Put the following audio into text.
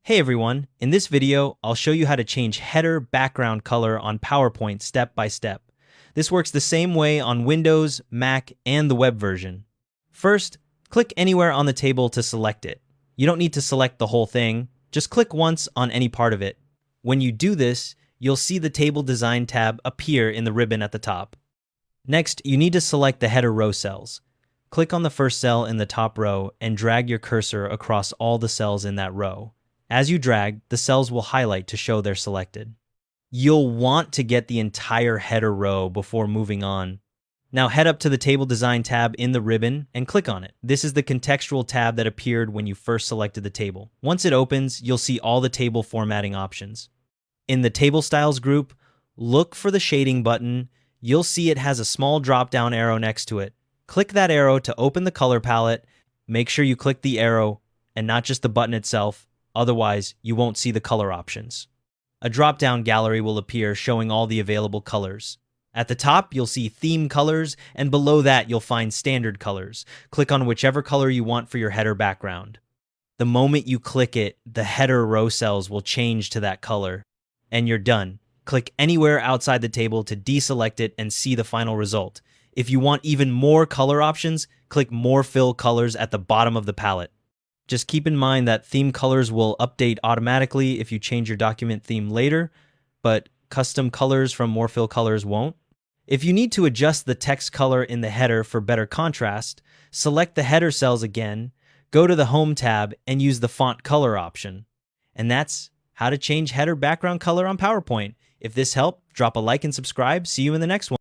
Hey everyone, in this video, I'll show you how to change header background color on PowerPoint step by step. This works the same way on Windows, Mac, and the web version. First, click anywhere on the table to select it. You don't need to select the whole thing, just click once on any part of it. When you do this, you'll see the Table Design tab appear in the ribbon at the top. Next, you need to select the header row cells. Click on the first cell in the top row and drag your cursor across all the cells in that row. As you drag, the cells will highlight to show they're selected. You'll want to get the entire header row before moving on. Now head up to the Table Design tab in the ribbon and click on it. This is the contextual tab that appeared when you first selected the table. Once it opens, you'll see all the table formatting options. In the Table Styles group, look for the shading button. You'll see it has a small drop-down arrow next to it. Click that arrow to open the color palette. Make sure you click the arrow and not just the button itself. Otherwise, you won't see the color options. A drop-down gallery will appear showing all the available colors. At the top, you'll see theme colors, and below that, you'll find standard colors. Click on whichever color you want for your header background. The moment you click it, the header row cells will change to that color, and you're done. Click anywhere outside the table to deselect it and see the final result. If you want even more color options, click More Fill Colors at the bottom of the palette. Just keep in mind that theme colors will update automatically if you change your document theme later, but custom colors from More Fill Colors won't. If you need to adjust the text color in the header for better contrast, select the header cells again, go to the Home tab, and use the Font Color option. And that's how to change header background color on PowerPoint. If this helped, drop a like and subscribe. See you in the next one.